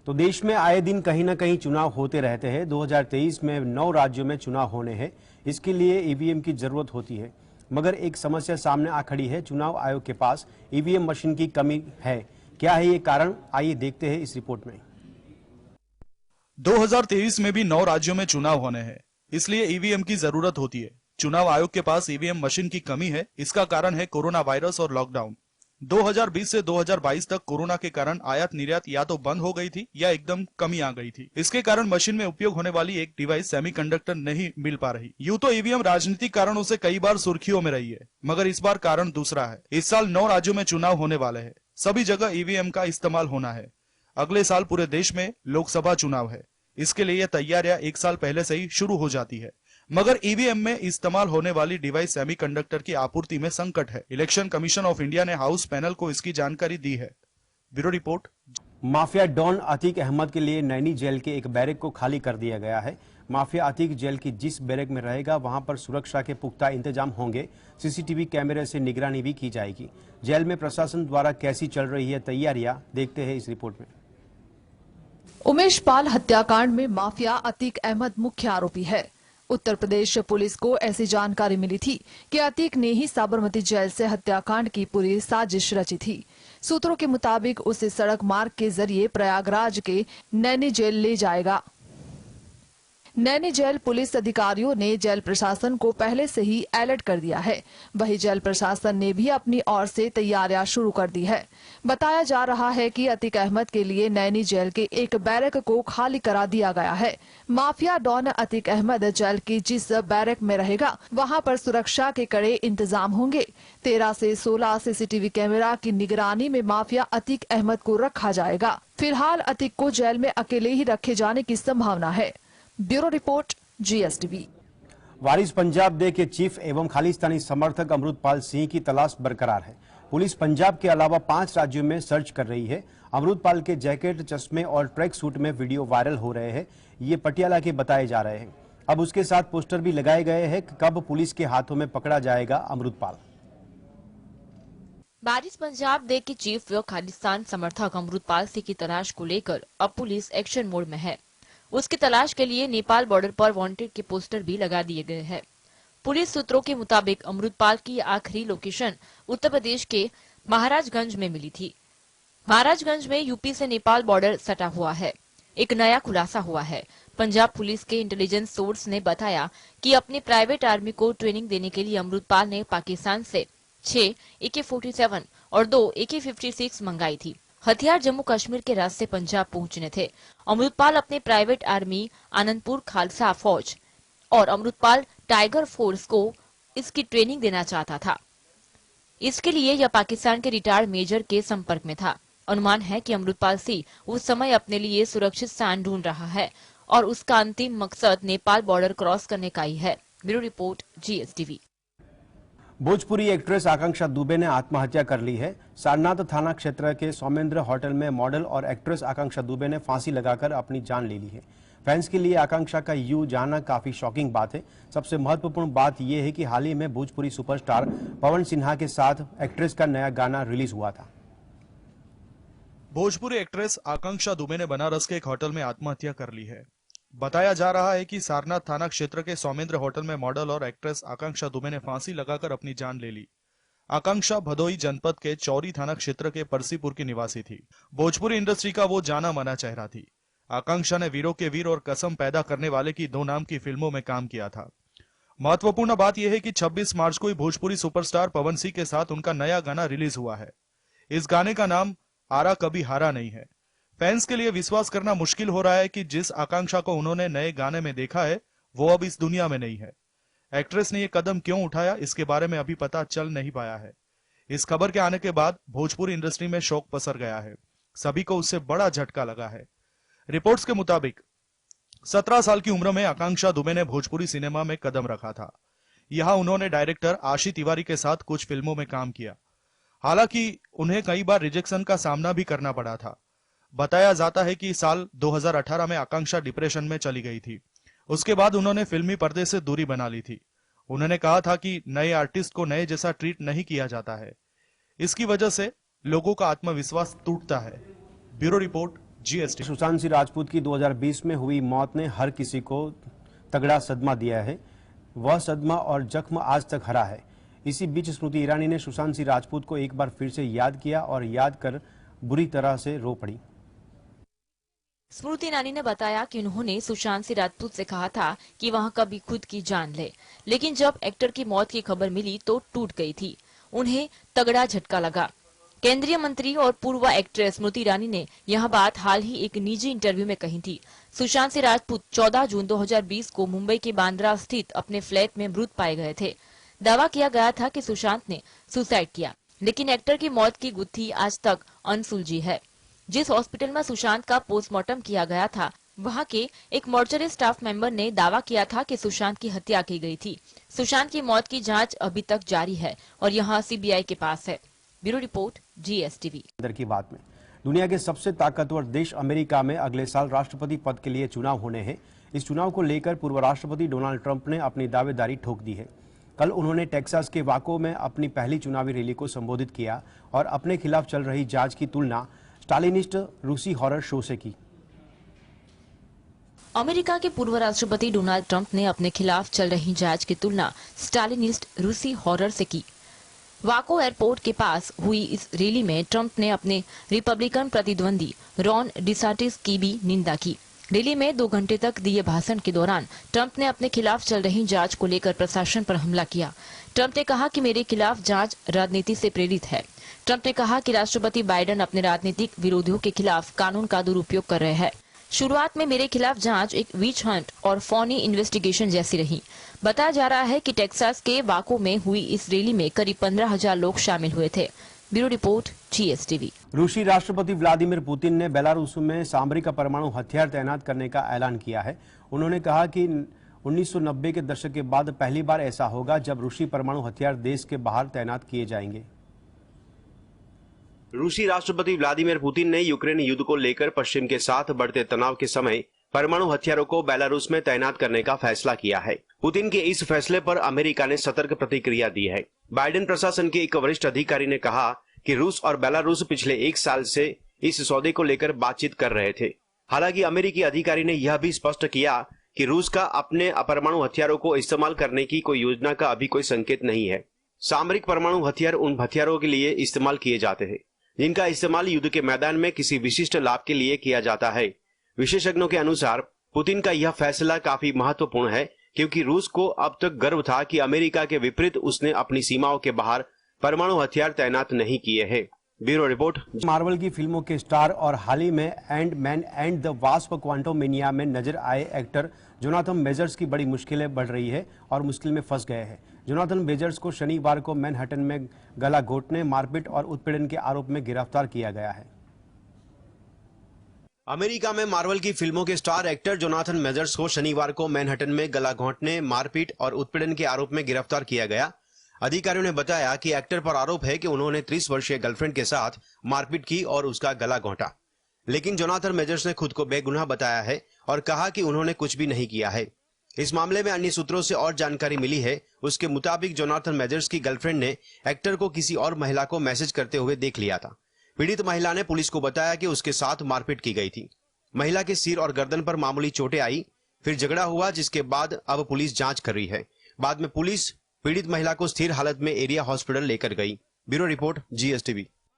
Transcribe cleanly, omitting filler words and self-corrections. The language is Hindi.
तो देश में आए दिन कहीं ना कहीं चुनाव होते रहते हैं। 2023 में 9 राज्यों में चुनाव होने हैं। इसके लिए ईवीएम की जरूरत होती है, मगर एक समस्या सामने आ खड़ी है। चुनाव आयोग के पास ईवीएम मशीन की कमी है। क्या है ये कारण, आइए देखते हैं इस रिपोर्ट में। 2023 में भी 9 राज्यों में चुनाव होने हैं, इसलिए ईवीएम की जरूरत होती है। चुनाव आयोग के पास ईवीएम मशीन की कमी है। इसका कारण है कोरोना वायरस और लॉकडाउन। 2020 से 2022 तक कोरोना के कारण आयात निर्यात या तो बंद हो गई थी या एकदम कमी आ गई थी। इसके कारण मशीन में उपयोग होने वाली एक डिवाइस सेमीकंडक्टर नहीं मिल पा रही। यूं तो ईवीएम राजनीतिक कारणों से कई बार सुर्खियों में रही है, मगर इस बार कारण दूसरा है। इस साल 9 राज्यों में चुनाव होने वाले हैं। सभी जगह ईवीएम का इस्तेमाल होना है। अगले साल पूरे देश में लोकसभा चुनाव है। इसके लिए तैयारियां एक साल पहले से ही शुरू हो जाती है, मगर ईवीएम में इस्तेमाल होने वाली डिवाइस सेमीकंडक्टर की आपूर्ति में संकट है। इलेक्शन कमीशन ऑफ इंडिया ने हाउस पैनल को इसकी जानकारी दी है। Bureau report. Mafia don Atiq Ahmed के लिए नैनी जेल के एक बैरक को खाली कर दिया गया है। माफिया अतीक जेल की जिस बैरक में रहेगा वहां पर सुरक्षा के पुख्ता इंतजाम होंगे। सीसीटीवी कैमरे से निगरानी भी की जाएगी। जेल में प्रशासन द्वारा कैसी चल रही है तैयारियां, देखते हैं इस रिपोर्ट में। उमेश पाल हत्याकांड में माफिया अतीक अहमद मुख्य आरोपी है। उत्तर प्रदेश पुलिस को ऐसी जानकारी मिली थी कि अतीक ने ही साबरमती जेल से हत्याकांड की पूरी साजिश रची थी। सूत्रों के मुताबिक उसे सड़क मार्ग के जरिए प्रयागराज के नैनी जेल ले जाएगा। नैनी जेल पुलिस अधिकारियों ने जेल प्रशासन को पहले से ही अलर्ट कर दिया है। वहीं जेल प्रशासन ने भी अपनी ओर से तैयारियां शुरू कर दी है। बताया जा रहा है कि अतीक अहमद के लिए नैनी जेल के एक बैरक को खाली करा दिया गया है। Mafia don Atiq Ahmed jail की जिस बैरक में रहेगा वहां पर सुरक्षा के कड़े इंतजाम होंगे। 13 से 16 सीसीटीवी कैमरा की निगरानी में माफिया अतीक अहमद को रखा जाएगा। फिलहाल अतीक को जेल में अकेले ही रखे जाने की संभावना है। Bureau report, GSTV. Waris Punjab De के चीफ एवं खालिस्तानी समर्थक अमृतपाल सिंह की तलाश बरकरार है। पुलिस पंजाब के अलावा 5 राज्यों में सर्च कर रही है। अमृतपाल के जैकेट, चश्मे और ट्रैक सूट में वीडियो वायरल हो रहे हैं। ये पटियाला के बताए जा रहे हैं। अब उसके साथ पोस्टर भी लगाए गए हैं कि कब पुलिस के हाथों में पकड़ा जाएगा अमृतपाल। वारिस पंजाब डे के चीफ व खालिस्तान समर्थक अमृतपाल सिंह की तलाश को लेकर अब पुलिस एक्शन मोड में है। उसकी तलाश के लिए नेपाल बॉर्डर पर वांटेड के पोस्टर भी लगा दिए गए हैं। पुलिस सूत्रों के मुताबिक अमृतपाल की आखिरी लोकेशन उत्तर प्रदेश के महाराजगंज में मिली थी। महाराजगंज में यूपी से नेपाल बॉर्डर सटा हुआ है। एक नया खुलासा हुआ है। पंजाब पुलिस के इंटेलिजेंस सोर्स ने बताया कि अपनी प्राइवेट आर्मी को ट्रेनिंग देने के लिए अमृतपाल ने पाकिस्तान से 6 AK-47 और 2 AK-56 मंगाई थी। हथियार जम्मू कश्मीर के रास्ते पंजाब पहुंचने थे। अमृतपाल अपने प्राइवेट आर्मी आनंदपुर खालसा फौज और अमृतपाल टाइगर फोर्स को इसकी ट्रेनिंग देना चाहता था। इसके लिए यह पाकिस्तान के रिटायर्ड मेजर के संपर्क में था। अनुमान है कि अमृतपाल सिंह उस समय अपने लिए सुरक्षित स्थान ढूंढ रहा है और उसका अंतिम मकसद नेपाल बॉर्डर क्रॉस करने का ही है। Bureau report, GSTV. Bhojpuri actress Akanksha Dubey ने आत्महत्या कर ली है। सारनाथ थाना क्षेत्र के सौमेंद्र होटल में मॉडल और एक्ट्रेस आकांक्षा दुबे ने फांसी लगाकर अपनी जान ले ली है। फैंस के लिए आकांक्षा का यूं जाना काफी शॉकिंग बात है। सबसे महत्वपूर्ण बात यह है कि हाल ही में भोजपुरी सुपरस्टार पवन सिन्हा के साथ एक्ट्रेस का नया गाना रिलीज हुआ था। भोजपुरी एक्ट्रेस आकांक्षा दुबे ने बनारस के एक होटल में आत्महत्या कर ली है। बताया जा रहा है कि सारनाथ थाना क्षेत्र के सौमेंद्र होटल में मॉडल और एक्ट्रेस आकांक्षा दुबे ने फांसी लगाकर अपनी जान ले ली। आकांक्षा भदोही जनपद के चौरी थाना क्षेत्र के परसीपुर की निवासी थी। भोजपुरी इंडस्ट्री का वो जाना माना चेहरा थी। आकांक्षा ने वीरों के वीर और कसम पैदा करने वाले की 2 नाम की फिल्मों में काम किया था। महत्वपूर्ण बात यह है कि 26 मार्च को ही भोजपुरी सुपरस्टार पवन सिंह के साथ उनका नया गाना रिलीज हुआ है। इस गाने का नाम आरा कभी हारा नहीं है। फैंस के लिए विश्वास करना मुश्किल हो रहा है कि जिस आकांक्षा को उन्होंने नए गाने में देखा है वो अब इस दुनिया में नहीं है। एक्ट्रेस ने ये कदम क्यों उठाया, इसके बारे में अभी पता चल नहीं पाया है। इस खबर के आने के बाद भोजपुरी इंडस्ट्री में शोक पसर गया है। सभी को उससे बड़ा झटका लगा है। रिपोर्ट्स के मुताबिक 17 साल की उम्र में आकांक्षा दुबे ने भोजपुरी सिनेमा में कदम रखा था। यहां उन्होंने डायरेक्टर आशी तिवारी के साथ कुछ फिल्मों में काम किया। हालांकि उन्हें कई बार रिजेक्शन का सामना भी करना पड़ा था। बताया जाता है कि साल 2018 में आकांक्षा डिप्रेशन में चली गई थी। उसके बाद उन्होंने फिल्मी पर्दे से दूरी बना ली थी। उन्होंने कहा था कि नए आर्टिस्ट को नए जैसा ट्रीट नहीं किया जाता है। इसकी वजह से लोगों का आत्मविश्वास टूटता है। Bureau report, GST। Sushant Singh Rajput की 2020 में हुई मौत ने हर किसी को तगड़ा सदमा दिया है। वह सदमा और जख्म आज तक हरा है। इसी बीच स्मृति ईरानी ने सुशांत सिंह राजपूत को एक बार फिर से याद किया और याद कर बुरी तरह से रो पड़ी। स्मृति ईरानी ने बताया कि उन्होंने सुशांत सिंह राजपूत से कहा था कि वह कभी खुद की जान ले, लेकिन जब एक्टर की मौत की खबर मिली तो टूट गई थी। उन्हें तगड़ा झटका लगा। केंद्रीय मंत्री और पूर्व एक्ट्रेस स्मृति ईरानी ने यह बात हाल ही एक निजी इंटरव्यू में कही थी। सुशांत सिंह राजपूत 14 जून 2020 को मुंबई के बांद्रा स्थित अपने फ्लैट में मृत पाए गए थे। दावा किया गया था कि सुशांत ने सुसाइड किया, लेकिन एक्टर की मौत की गुत्थी आज तक अनसुलझी है। जिस हॉस्पिटल में सुशांत का पोस्टमार्टम किया गया था, वहां के एक मॉर्चरी स्टाफ मेंबर ने दावा किया था कि सुशांत की हत्या की गई थी। सुशांत की मौत की जांच अभी तक जारी है और यहां CBI के पास है। Bureau report, GSTV। अंदर की बात में, दुनिया के सबसे ताकतवर देश अमेरिका में अगले साल राष्ट्रपति पद के लिए चुनाव होने हैं। इस चुनाव को लेकर पूर्व राष्ट्रपति डोनाल्ड ट्रंप ने अपनी दावेदारी ठोक दी है। कल उन्होंने टेक्सास के वाको में अपनी पहली चुनावी रैली को संबोधित किया और अपने खिलाफ चल रही जांच की तुलना स्टालिनिस्ट रूसी हॉरर शो से की। अमेरिका के पूर्व राष्ट्रपति डोनाल्ड ट्रंप ने अपने खिलाफ चल रही जांच की तुलना स्टालिनिस्ट रूसी हॉरर से की। वाको एयरपोर्ट के पास हुई इस रैली में ट्रंप ने अपने रिपब्लिकन प्रतिद्वंदी रॉन डिसांटिस की भी निंदा की। रैली में 2 घंटे तक दिए भाषण के दौरान ट्रंप ने अपने खिलाफ चल रही जांच को लेकर प्रशासन पर हमला किया। ट्रंप ने कहा कि मेरे खिलाफ जांच राजनीति से प्रेरित है। ट्रंप ने कहा कि राष्ट्रपति बाइडेन अपने राजनीतिक विरोधियों के खिलाफ कानून का दुरुपयोग कर रहे हैं। शुरुआत में मेरे खिलाफ जांच एक विच हंट और फॉनी इन्वेस्टिगेशन जैसी रही। बताया जा रहा है कि टेक्सास के वाको में हुई इस रैली में करीब 15,000 लोग शामिल हुए थे। Bureau report, GSTV। रूसी राष्ट्रपति व्लादिमीर पुतिन ने बेलारूस में सामरिक परमाणु हथियार तैनात करने का ऐलान किया है। उन्होंने कहा कि 1990 के दशक के बाद पहली बार ऐसा होगा जब रूसी परमाणु हथियार देश के बाहर तैनात किए जाएंगे। रूसी राष्ट्रपति व्लादिमीर पुतिन ने यूक्रेन युद्ध को लेकर पश्चिम के साथ बढ़ते तनाव के समय परमाणु हथियारों को बेलारूस में तैनात करने का फैसला किया है। पुतिन के इस फैसले पर अमेरिका ने सतर्क प्रतिक्रिया दी है। बाइडेन प्रशासन के एक वरिष्ठ अधिकारी ने कहा कि रूस और बेलारूस पिछले 1 साल से इस सौदे को लेकर बातचीत कर रहे थे। हालांकि अमेरिकी अधिकारी ने यह भी स्पष्ट किया कि रूस का अपने परमाणु हथियारों को इस्तेमाल करने की कोई योजना का अभी कोई संकेत नहीं है। सामरिक परमाणु हथियार उन हथियारों के लिए इस्तेमाल किए जाते हैं जिनका इस्तेमाल युद्ध के मैदान में किसी विशिष्ट लाभ के लिए किया जाता है। विशेषज्ञों के अनुसार पुतिन का यह फैसला काफी महत्वपूर्ण है क्योंकि रूस को अब तक गर्व था कि अमेरिका के विपरीत उसने अपनी सीमाओं के बाहर परमाणु हथियार तैनात नहीं किए हैं। Bureau report. मार्वल की फिल्मों के स्टार और हाल ही में Ant Man and the Wasp Quantumania में नजर आए एक्टर जोनाथन मेजर्स की बड़ी मुश्किलें बढ़ रही है और मुश्किल में फंस गए हैं। जोनाथन मेजर्स को शनिवार को मैनहट्टन में गला घोटने, मारपीट और उत्पीड़न के आरोप में गिरफ्तार किया गया है। अमेरिका में मार्वल की फिल्मों के स्टार एक्टर जोनाथन मेजर्स को शनिवार को मैनहट्टन में गला घोंटने, मारपीट और उत्पीड़न के आरोप में गिरफ्तार किया गया। अधिकारियों ने बताया कि एक्टर पर आरोप है कि उन्होंने 30 वर्षीय गर्लफ्रेंड के साथ मारपीट की और उसका गला घोंटा। लेकिन जोनाथन मेजर्स ने खुद को बेगुनाह बताया है और कहा कि उन्होंने कुछ भी नहीं किया है। इस मामले में अन्य सूत्रों से और जानकारी मिली है। उसके मुताबिक जोनाथन मेजर्स की गर्लफ्रेंड ने एक्टर को किसी और महिला को मैसेज करते हुए देख लिया था। पीड़ित महिला ने पुलिस को बताया कि उसके साथ मारपीट की गई थी। महिला के सिर और गर्दन पर मामूली चोटें आई, फिर झगड़ा हुआ, जिसके बाद अब पुलिस जांच कर रही है। बाद में पुलिस पीड़ित महिला को स्थिर हालत में एरिया हॉस्पिटल लेकर गई। Bureau report, GSTV।